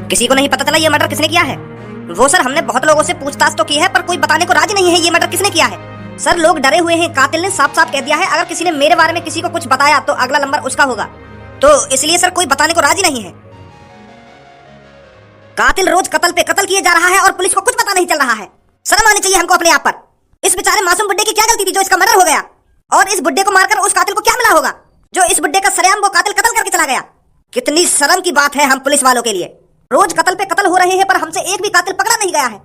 किसी को नहीं पता चला ये मर्डर किसने किया है। वो सर हमने बहुत लोगों से पूछताछ तो की है पर कोई बताने को राजी नहीं है ये मर्डर किसने किया है। सर लोग डरे हुए हैं, कातिल ने साफ साफ कह दिया है अगर किसी ने मेरे बारे में किसी को कुछ बताया तो अगला नंबर उसका होगा। तो इसलिए सर कोई बताने को राजी नहीं है। कातिल रोज कत्ल पे कत्ल किए जा रहा है और पुलिस को कुछ पता नहीं चल रहा है। शर्म आनी चाहिए हमको अपने आप पर। इस बेचारे मासूम बुड्ढे की क्या गलती थी जो इसका मर्डर हो गया, और इस बुड्ढे को मारकर उस कातिल को क्या मिला होगा जो इस बुड्ढे का सरेआम वो कातिल कत्ल करके चला गया। कितनी शर्म की बात है हम पुलिस वालों के लिए। रोज कत्ल पे कत्ल हो रहे हैं पर हमसे एक भी कातिल पकड़ा नहीं गया है।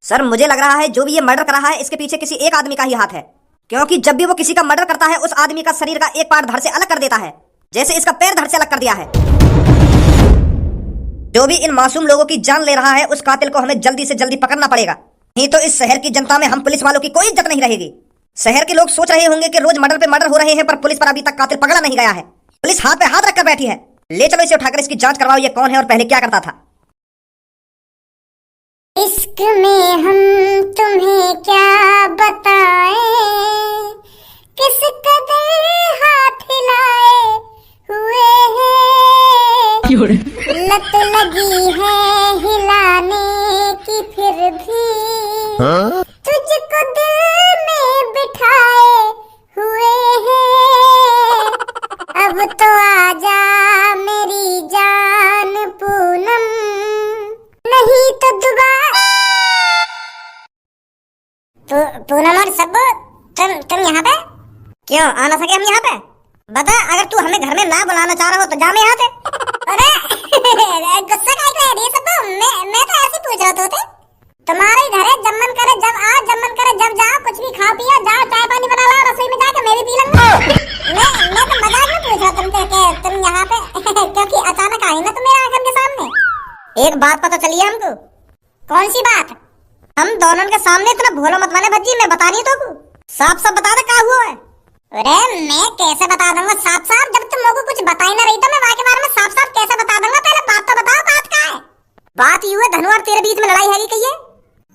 सर मुझे लग रहा है जो भी ये मर्डर कर रहा है इसके पीछे किसी एक आदमी का ही हाथ है, क्योंकि जब भी वो किसी का मर्डर करता है उस आदमी का शरीर का एक पार्ट धड़ से अलग कर देता है, जैसे इसका पैर धड़ से अलग कर दिया है। जो भी इन मासूम लोगों की जान ले रहा है उस कातिल को हमें जल्दी से जल्दी पकड़ना पड़ेगा, नहीं तो इस शहर की जनता में हम पुलिस वालों की कोई इज्जत नहीं रहेगी। शहर के लोग सोच रहे होंगे कि रोज मर्डर पे मर्डर हो रहे हैं पर पुलिस पर अभी तक कातिल पकड़ा नहीं गया है। पुलिस हाथ पे हाथ रखकर बैठी है। ले चलो इसे उठाकर इसकी जांच करवाओ ये कौन है और पहले क्या करता था। इश्क में हम तुम्हें क्या बताएं, किस कदर हाथ हिलाए हुए हैं, लत लगी है हिलाने की फिर भी तुझको दिल में बिठाए हुए हैं। अब तो आजा मेरी जान पूनम, नहीं तो दोबारा। पूनम और सब्बू तुम यहाँ पे क्यों आ ना सके? हम यहाँ पे बता, अगर तू हमें घर में ना बुलाना चाह रहा हो तो जा मैं यहाँ से। अरे गुस्सा काहे कर रही है सब्बू? मैं तो ऐसे पूछ रहा था। तुम्हारे घर है, जब मन करे जब आओ, जब मन करे जब जाओ, कुछ भी खा पिया, जाओ चाय पानी बना लो, रसोई में जाके मैं भी पी लूंगा। मैं तो मजाक में पूछ रहा तुमसे कि तुम यहाँ पे क्योंकि अचानक आई ना तुम मेरे आंखों के सामने। एक बात पता चली है हमको। कौन सी बात? हम दोनों के सामने इतना भोला मत बने भज्जी, मैं बता रही तो साफ साफ बता दे क्या हुआ है। अरे मैं कैसे बता दूंगा साफ साफ, जब तुम लोगों को कुछ बता ही ना रही तो मैं वहाँ के बारे में साफ साफ कैसे बता दूंगा? पहले बात तो बताओ, बात क्या है? बात ये है धनु और तेरे बीच में लड़ाई है कही है,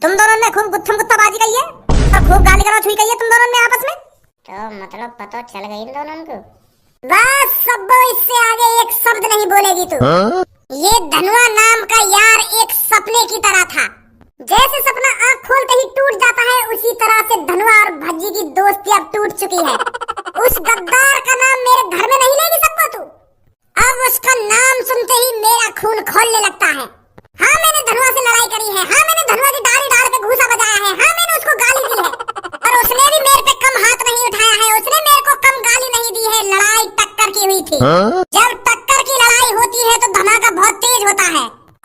तुम दोनों ने खूब गुत्थम गुत्ताबाजी कही है और खूब गाली गलौज हुई कही है तुम दोनों ने आपस में। तो मतलब पता चल गई इन दोनों को। बस सब, इससे आगे एक शब्द नहीं बोलेगी तू। ये धनुआ नाम का यार एक सपने की तरह था, जैसे सपना आँख खोलते ही टूट जाता है उसी तरह से धनुआ और भज्जी की दोस्ती अब टूट चुकी है। उस गद्दार का नाम मेरे घर में नहीं लेगी सबको तू। अब उसका नाम सुनते ही मेरा खून खौलने लगता है। हाँ मैंने धनुआ से लड़ाई करी है, हाँ मैंने धनुआ की डाली डाल के घूसा बजाया है, हाँ मैंने उसको गाली दी है, और उसने भी मेरे पे कम हाथ नहीं उठाया है, उसने मेरे को कम गाली नहीं दी है। लड़ाई टक्कर की हुई थी। जब टक्कर की लड़ाई होती है तो धमाका बहुत तेज होता है,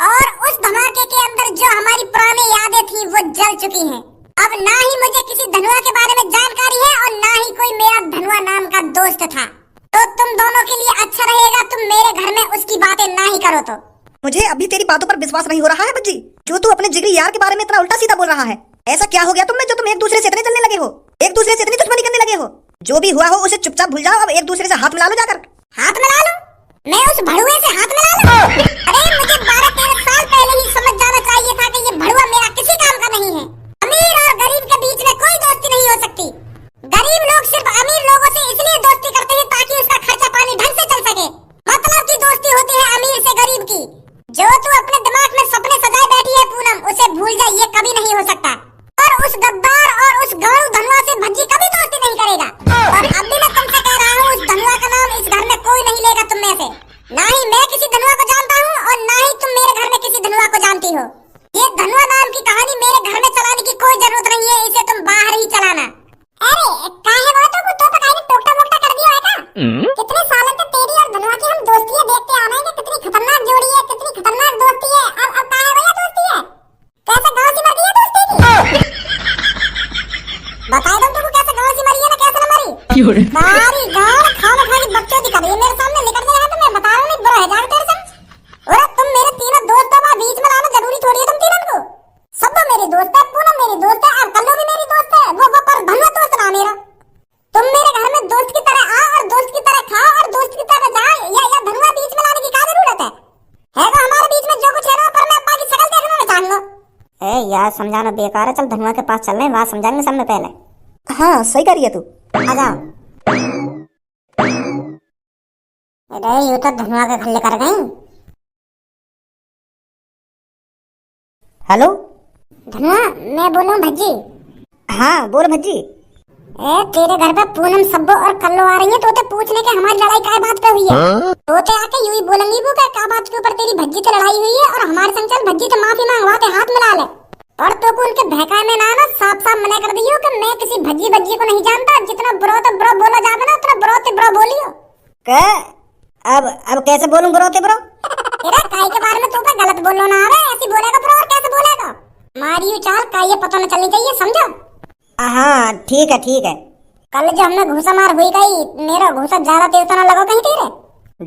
और उस धमाके के अंदर जो हमारी पुरानी यादें थी वो जल चुकी हैं। अब ना ही मुझे किसी धनुआ के बारे में जानकारी है और ना ही कोई मेरा धनुआ नाम का दोस्त था। तो तुम दोनों के लिए अच्छा रहेगा तुम मेरे घर में उसकी बातें ना ही करो। तो मुझे अभी तेरी बातों पर विश्वास नहीं हो रहा है बच्ची, जो तू अपने जिगरी यार के बारे में इतना उल्टा सीधा बोल रहा है। ऐसा क्या हो गया तुम में जो तुम एक दूसरे से इतने चलने लगे हो, एक दूसरे से इतनी दुश्मनी करने लगे हो? जो भी हुआ हो उसे चुपचाप भूल जाओ, अब एक दूसरे से हाथ मिला लो जाकर। हाथ मिला लो? मैं उस भड़ुए से हाथ मिला लूं? अरे मुझे 12-13 साल पहले ही समझ जाना चाहिए था कि ये भड़ुआ मेरा किसी काम का नहीं है। अमीर और गरीब के बीच में कोई दोस्ती नहीं हो सकती। गरीब लोग सिर्फ अमीर लोगों से इसलिए दोस्ती करते हैं ताकि उसका खर्चा पानी ढंग से चल सके। मतलब की दोस्ती होती है अमीर से गरीब की। जो तू अपने दिमाग में सपने सजाए बैठी है पूनम, उसे भूल जा, ये कभी नहीं हो सकता। और उस गद्दार और उस गाड़ू धनुआ से भज्जी कभी दोस्ती नहीं करेगा। और अब भी मैं तुमसे कह रहा हूँ उस धनुआ का नाम इस घर में कोई नहीं लेगा तुम में से। ना ही मैं किसी धनुआ को जानता हूँ और ना ही तुम मेरे घर में किसी धनुआ को जानती हो। ये धनुआ नाम की कहानी मेरे घर में चलाने की कोई जरूरत नहीं है, इसे तुम बाहर ही चलाना। अरे काहे बातों को तो काहे टोकटा मोकटा कर दिया है क्या? कितने सालों से तेरी और धनुआ की हम दोस्ती देखते आ रहे हैं, कितनी खतरनाक जोड़ी है, कितनी खतरनाक दोस्ती है। अब काहे भैया दोस्ती है? कैसे गांव से मर गई है दोस्ती की? बता दो तुमको कैसे गांव से मरी है ना कैसे न मरी? सारी गांव खाना खाली बच्चों की कभी मेरे सामने निकल गया है तो मैं बता रहा हूं नहीं बुरा है जान तेरे से। और तुम मेरे तीनों दोस्तों का बीच में लाना जरूरी थोड़ी है तुम तीनों को। सब मेरी दोस्त है, पूनम मेरी दोस्त है, और कल्लू भी मेरी दोस्त है, वो पर धनुआ दोस्त ना मेरा। तुम मेरे घर में दोस्त की तरह आ और दोस्त की तरह खा और दोस्त की तरह जा, या धनुआ बीच में लाने की क्या जरूरत है? है तो हमारे बीच में जो कुछ है ना, पर मैं अब्बा की शक्ल देखना ना चाहूंगा। ए यार समझाना बेकार है, चल धनुआ के पास चलने हैं, वहां समझाएंगे सामने पहले। हाँ सही कह रही है तू, आ जाओ। अरे ये तो धनुआ के खल्ले कर गई। हेलो। धनुआ, मैं बोल रहा हूँ भज्जी। हाँ बोल भज्जी। तेरे घर पे पूनम, सब्बो और कल्लो आ रही है, तोते पूछने के हमारी लड़ाई काय बात पे हुई है। तोते आके यूं ही बोलेंगी वो क्या बात के ऊपर तेरी भज्जी से लड़ाई हुई है, और हमारे संग चल भज्जी से माफी मांगवा के हाथ मिला ले। और तो को उनके बहकाए में ना साफ साफ मना कर दियो कि मैं किसी भज्जी भज्जी को नहीं जानता, जितना ब्रो तो ब्रो बोला जाता ना उतना ब्रो ते ब्रो बोलियो। अब कैसे बोलूं ब्रो ते ब्रो? तेरा काय के बारे में तू पे गलत बोलो ना, अरे ऐसी बोलेगा ब्रो और कैसे बोलेगा? मारियो चाल का ये पता न चलनी चाहिए, समझो? हाँ ठीक है। कल जो हमने घूसा मार हुई गई, मेरा घूसा ज्यादा तेज तो न लगो कहीं तेरे?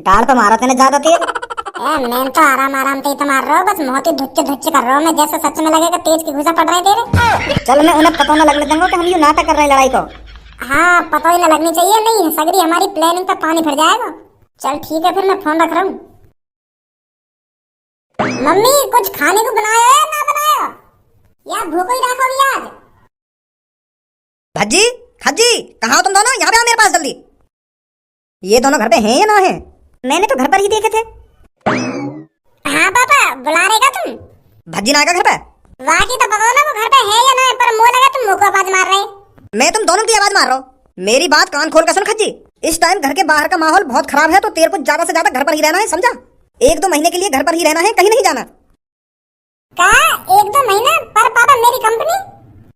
डाल तो मारा तेने ज्यादा तेज। मैं तो आराम से ही मार रहा हूँ, बस बहुत ही धुच्चे कर रहा हूँ मैं, जैसे सच में लगेगा तेज की घुसा पड़ रहे तेरे। चल मैं उन्हें पता न लगने दूंगा कि हम ये नाटक कर रहे हैं लड़ाई को। हाँ पता ही न लगनी चाहिए, नहीं सगरी हमारी प्लानिंग पे पानी फिर जाएगा। चल ठीक है फिर मैं फोन रख रहा हूँ। मम्मी कुछ खाने को बनाया है ना बनाया, या भूख ही रखोगी आज? भज्जी खज्जी कहाँ हो तुम दोनों? यहाँ पे आओ मेरे पास जल्दी। ये दोनों घर पे हैं या ना हैं? मैंने तो घर पर ही देखे थे। हाँ पापा बुला रहेगा तुम? भज्जी ना आएगा घर पे? वाकई तो बताओ ना वो घर पे है या ना है, पर मुंह लगा तुम मुंह को आवाज मार रहे। मैं तुम दोनों की आवाज मार रहा हूँ। मेरी बात कान खोल कर सुन खज्जी। इस टाइम घर के बाहर का माहौल बहुत खराब है, तो तेरे को ज्यादा से ज्यादा घर पर ही रहना है, समझा? 1-2 महीने के लिए घर पर ही रहना है, कहीं नहीं जाना। क्या 1-2 महीना? पर पापा मेरी कंपनी?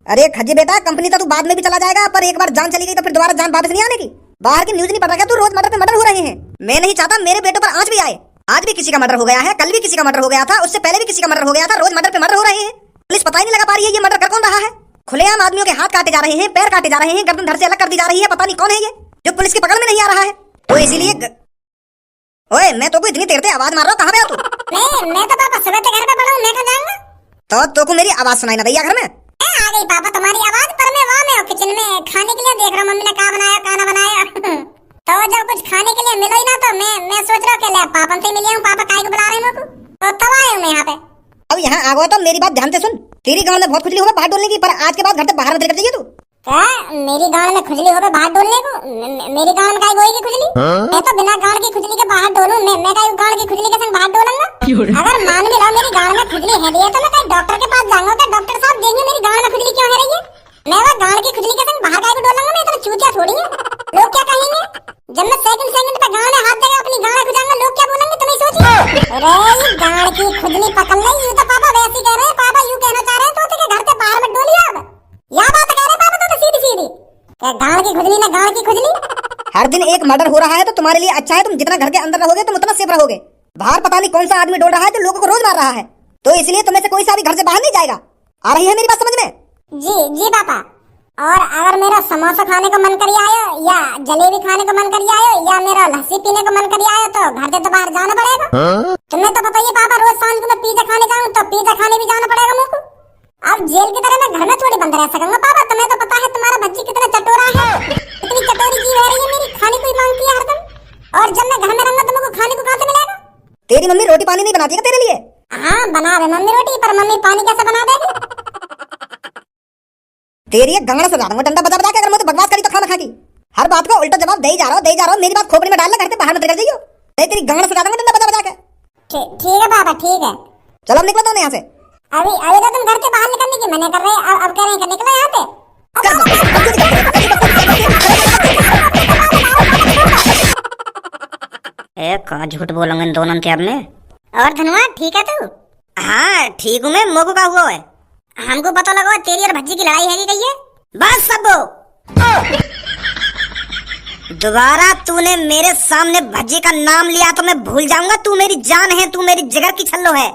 अरे खज्जी बेटा, कंपनी तो तू बाद में भी चला जाएगा, पर एक बार जान चली गई तो फिर दोबारा जान वापस नहीं आने की। बाहर की न्यूज नहीं पता क्या तू? रोज मर्डर पे मर्डर हो रहे हैं। मैं नहीं चाहता मेरे बेटों पर आंच भी आए। आज भी किसी का मर्डर हो गया है, कल भी किसी का मर्डर हो गया था, उससे पहले भी किसी का मर्डर हो गया था। रोज मर्डर पे मर्डर हो रहे हैं, पुलिस पता ही नहीं लगा पा रही है ये मर्डर कर कौन रहा है। खुलेआम आदमियों के हाथ काटे जा रहे हैं, पैर काटे जा रहे हैं, गर्दन धड़ से अलग कर दी जा रही है। पता नहीं कौन है ये जो पुलिस की पकड़ में नहीं आ रहा है। तो इसीलिए ओए मैं तो को इतनी देर से आवाज मार रहा हूँ, कहाँ पे हो तू? नहीं मैं तो पापा सुबह से घर पे पड़ा हूँ, मैं कहाँ जाऊंगा? तो को मेरी आवाज सुनाई ना दी घर में? आ गई पापा तुम्हारी आवाज, पर मैं वहाँ में हूँ किचन में खाने के लिए देख रहा हूँ मम्मी ने क्या बनाया क्या ना बनाया। तो जब कुछ खाने के लिए मिला ही ना, तो मैं सोच रहा हूँ कि ले पापा से मिली हूँ, पापा काय को बुला रहे हैं मेरे को, तो तब आया हूँ मैं यहाँ पे। अब यहाँ आ गए तो मेरी बात ध्यान से सुन। तेरी गांव में बहुत खुजली होगा बाहर डोलने की, पर आज के बाद घर से बाहर मत निकल जाइए तू। क्या मेरी गांव में खुजली होगा बाहर डोलने को? मेरी गांव में काय होगी खुजली? मैं तो बिना गांव की खुजली के बाहर डोलूं, मैं काय गांव की खुजली के संग बाहर डोलूंगा? अगर मान भी लो मेरी गांव में खुजली है रही है, तो मैं कहीं डॉक्टर के पास जाऊंगा, तो डॉक्टर साहब देंगे मेरी गांव में खुजली क्यों है रही है। मैं वो गांव की खुजली के संग बाहर काय को डोलूंगा? मैं इतना चूतिया थोड़ी है। लोग क्या कहेंगे जब मैं सेकंड पे गांव में हाथ देगा अपनी गांव में खुजाऊंगा? लोग क्या बोलेंगे तुम्हें सोचिए। अरे ये गांव की खुजली पकड़ ले, यूं तो पापा वैसे कह रहे हैं, पापा यूं कहना चाह रहे हैं तो घर से बाहर मत डोलिए। अब या बात कह रहे हैं पापा तो सीधी क्या गांव की खुजली ना गांव की खुजली? हर दिन एक मर्डर हो रहा है तो तुम्हारे लिए अच्छा है, तुम जितना घर के अंदर रहोगे तुम उतना सेफ रहोगे। बाहर पता नहीं कौन सा आदमी डोल रहा है जो लोगों को रोज मार रहा है, तो इसलिए तुम्हें से कोई सा भी घर से बाहर नहीं जाएगा। आ रही है मेरी बात समझ में? जी पापा। और अगर मेरा समोसा खाने को मन करी आयो, या जलेबी खाने को मन करी आयो, या मेरा लस्सी पीने को मन करी आयो, तो घर से तो बाहर जाना पड़ेगा। तुम्हें तो पता ही पापा, रोज सांझ को मैं पिज्जा खाने जाऊं तो पिज्जा खाने भी जाना पड़ेगा मुझको। अब जेल की तरह मैं घर में थोड़ी बंद रह सकूंगा पापा। तुम्हें तो पता है तुम्हारा बच्ची कितना चटोरा है, इतनी चटोरी जीव है रही है मेरी, खाने को ही मांगती है हरदम। और जब मैं घर में रहूंगा तुमको खाने को कहां से मिलेगा? तेरी मम्मी रोटी पानी नहीं बनाती है तेरे लिए? हाँ बना दे मम्मी रोटी, पर मम्मी पानी कैसे बना देगी? तेरी एक गंगड़ा सजा दूंगा डंडा बजा बजा के, अगर मैं तो बकवास करी तो खाना खागी। हर बात को उल्टा जवाब दे ही जा रहा हूँ। मेरी बात खोपड़ी में डाल ले, घर से बाहर मत निकल जाइयो, नहीं तेरी गंगड़ा सजा दूंगा डंडा बजा बजा के। ठीक है पापा ठीक है। चलो अब निकलो तो यहाँ से। अभी तो तुम घर से बाहर निकलने की मना कर रहे हैं, अब कह रहे हैं कि निकलो यहाँ से। कहाँ झूठ बोलूंगा इन दोनों के अब में। और धनुआ ठीक है तू? हाँ ठीक हूँ मैं, मोको का हुआ है? हमको पता लगा तेरी और भज्जी की लड़ाई है गई है। बस सबो, दोबारा तूने मेरे सामने भज्जी का नाम लिया तो मैं भूल जाऊंगा। तू मेरी जान है, तू मेरी जिगर की छल्लो है।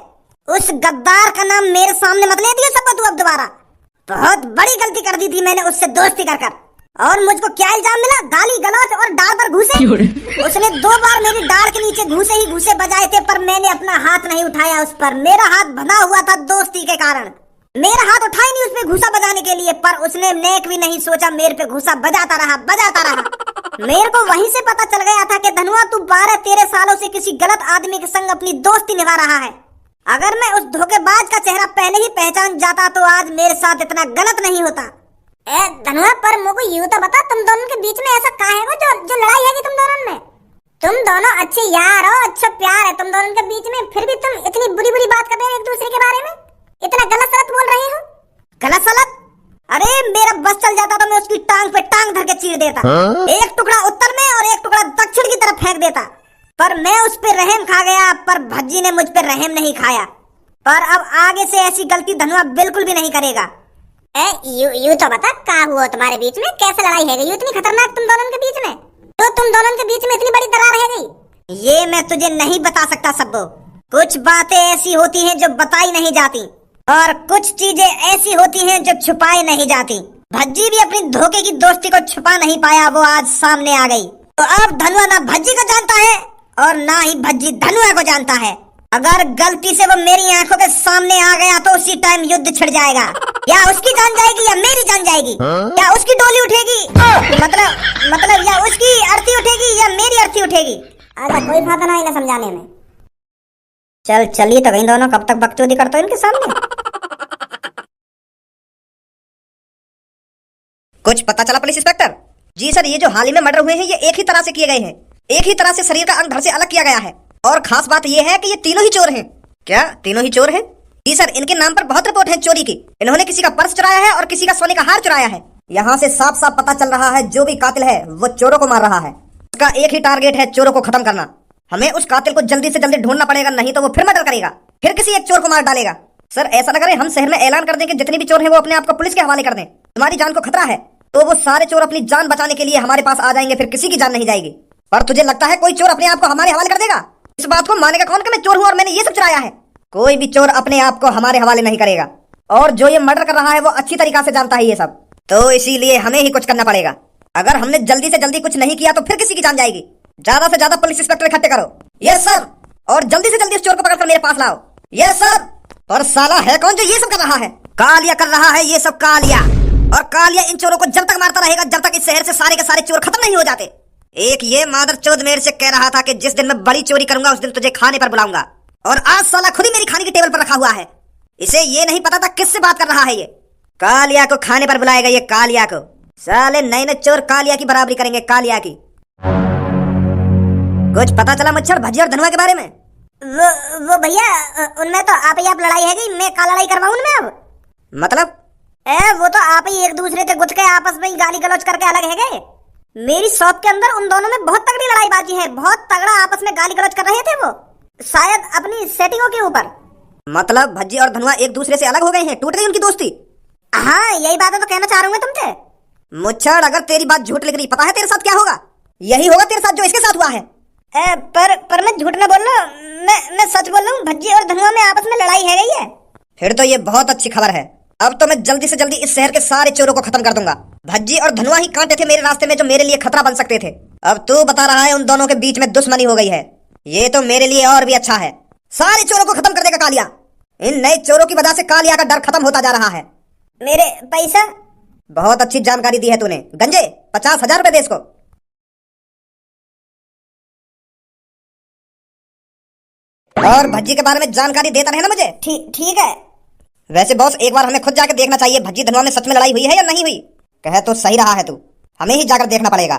उस गद्दार का नाम मेरे सामने मत ले दियो सबको तू अब दोबारा। बहुत बड़ी गलती कर दी थी मैंने उससे दोस्ती कर कर। और मुझको क्या इल्जाम मिला? गाली गलौज और डाल पर घूसे। उसने 2 बार मेरी डाल के नीचे घूसे ही घूसे बजाए थे, पर मैंने अपना हाथ नहीं उठाया उस पर। मेरा हाथ बंधा हुआ था दोस्ती के कारण। मेरा हाथ उठाई नहीं उस पे घूसा बजाने के लिए, पर उसने नेक भी नहीं सोचा, मेरे पे घूसा बजाता रहा। मेरे को वहीं से पता चल गया था कि धनुआ तू 12-13 सालों से किसी गलत आदमी के संग अपनी दोस्ती निभा रहा है। अगर मैं उस धोखेबाज का चेहरा पहले ही पहचान जाता तो आज मेरे साथ इतना गलत नहीं होता। धनुआ पर मुझको यूं तो बता, तुम दोनों के बीच में ऐसा क्या है जो लड़ाई है तुम दोनों में? तुम दोनों अच्छे यार हो, अच्छा प्यार है तुम दोनों के बीच में, फिर भी तुम इतनी बुरी बात कर रहे हो एक दूसरे के बारे में, इतना गलत देता, एक टुकड़ा उत्तर में और एक टुकड़ा दक्षिण की तरफ फेंक देता, पर मैं उस पे रहम खा गया, पर भज्जी ने मुझ पे रहम नहीं खाया। पर अब आगे से ऐसी गलती धनुआ बिल्कुल भी नहीं करेगा। यू तो बता क्या हुआ तुम्हारे बीच में, कैसे लड़ाई है गई इतनी खतरनाक तुम दोनों के बीच में, तो तुम दोनों के बीच में इतनी बड़ी दरार है गई? ये मैं तुझे नहीं बता सकता सब्बो। कुछ बातें ऐसी होती हैं जो बताई नहीं जाती, और कुछ चीजें ऐसी होती हैं जो छुपाई नहीं जाती। भज्जी भी अपनी धोखे की दोस्ती को छुपा नहीं पाया, वो आज सामने आ गई। तो अब धनुआ ना भज्जी को जानता है और ना ही भज्जी धनुआ को जानता है। अगर गलती से वो मेरी आंखों के सामने आ गया तो उसी टाइम युद्ध छिड़ जाएगा। या उसकी जान जाएगी या मेरी जान जाएगी, या उसकी डोली उठेगी मतलब या उसकी अर्थी उठेगी या मेरी अर्थी उठेगी। अरे कोई फायदा नहीं ना समझाने में। चलिए तो गई दोनों, कब तक बकचोदी करते हो इनके सामने। कुछ पता चला पुलिस इंस्पेक्टर? जी सर, ये जो हाल ही में मर्डर हुए हैं ये एक ही तरह से किए गए हैं, एक ही तरह से शरीर का अंग धड़ से अलग किया गया है, और खास बात ये है कि ये तीनों ही चोर हैं। क्या तीनों ही चोर हैं? जी सर, इनके नाम पर बहुत रिपोर्ट है चोरी की। इन्होंने किसी का पर्स चुराया है और किसी का सोने का हार चुराया है। यहाँ से साफ साफ पता चल रहा है जो भी कातिल है वो चोरों को मार रहा है। उसका एक ही टारगेट है, चोरों को खत्म करना। हमें उस कातिल को जल्दी से जल्दी ढूंढना पड़ेगा, नहीं तो वो फिर मर्डर करेगा, फिर किसी एक चोर को मार डालेगा। सर ऐसा न करें, हम शहर में ऐलान कर दें कि जितने भी चोर हैं वो अपने आप को पुलिस के हवाले कर दें। तुम्हारी जान को खतरा है तो वो सारे चोर अपनी जान बचाने के लिए हमारे पास आ जाएंगे, फिर किसी की जान नहीं जाएगी। पर तुझे लगता है कोई चोर अपने आप को हमारे हवाले कर देगा? इस बात को मानेगा कौन कि मैं चोर हूँ और मैंने ये सब चुराया है? कोई भी चोर अपने आप को हमारे हवाले नहीं करेगा, और जो ये मर्डर कर रहा है वो अच्छी तरीका से जानता है ये सब, तो इसीलिए हमें ही कुछ करना पड़ेगा। अगर हमने जल्दी से जल्दी कुछ नहीं किया तो फिर किसी की जान जाएगी। ज्यादा से ज्यादा पुलिस इंस्पेक्टर इकट्ठे करो। Yes sir. और जल्दी से जल्दी उस चोर को पकड़कर मेरे पास लाओ। Yes sir. और साला है कौन जो ये सब कर रहा है? कालिया कर रहा है ये सब, कालिया। और कालिया इन चोरों को जब तक मारता रहेगा जब तक इस शहर से सारे के सारे चोर खत्म नहीं हो जाते। एक ये मादरचोद मेरे से कह रहा था कि जिस दिन मैं बड़ी चोरी करूंगा उस दिन तुझे खाने पर बुलाऊंगा, और आज साला खुद ही मेरी खाने की टेबल पर रखा हुआ है। इसे ये नहीं पता था किससे बात कर रहा है ये। कालिया को खाने पर बुलाएगा ये, कालिया को। साले नए नए चोर कालिया की बराबरी करेंगे, कालिया की। कुछ पता चला मुच्छर, भज्जी और धनुआ के बारे में? वो भैया, उनमें तो आप ही आप लड़ाई है गई, मैं का लड़ाई करवाऊं उनमें अब? मतलब? वो तो आप ही एक दूसरे से गुथ के आपस में गाली गलौज करके अलग है गए। मेरी शॉप के अंदर उन दोनों में बहुत तगड़ी लड़ाईबाजी है, बहुत तगड़ा आपस में गाली गलौज कर रहे थे वो, शायद अपनी सेटिंगों के ऊपर। मतलब भज्जी और धनुआ एक दूसरे से अलग हो गए हैं, टूट गई उनकी दोस्ती? हाँ, यही बात तो कहना चाह रहा हूँ मैं तुमसे। मुच्छर, अगर तेरी बात झूठ लग रही, पता है तेरे साथ क्या होगा? यही होगा तेरे साथ जो इसके साथ हुआ है। पर मैं झूठ न बोल रहा हूँ, मैं सच बोल रहा हूँ। भज्जी और धनुआ में आपस में लड़ाई है गई है। फिर तो ये बहुत अच्छी खबर है। अब तो मैं जल्दी से जल्दी इस शहर के सारे चोरों को खत्म कर दूंगा। भज्जी और धनुआ ही कांटे थे मेरे रास्ते में जो मेरे लिए खतरा बन सकते थे। अब तू बता रहा है उन दोनों के बीच में दुश्मनी हो गई है, ये तो मेरे लिए और भी अच्छा है। सारे चोरों को खत्म कर देगा कालिया। इन नए चोरों की वजह से कालिया का डर खत्म होता जा रहा है। मेरे पैसा? बहुत अच्छी जानकारी दी है तूने। गंजे 50,000 रुपए दे इसको। और भज्जी के बारे में जानकारी देता रहना मुझे। ठीक है। वैसे बॉस, एक बार हमें खुद जाकर देखना चाहिए भज्जी धनुआ में सच में लड़ाई हुई है या नहीं हुई। कहे तो सही रहा है तू, हमें ही जाकर देखना पड़ेगा।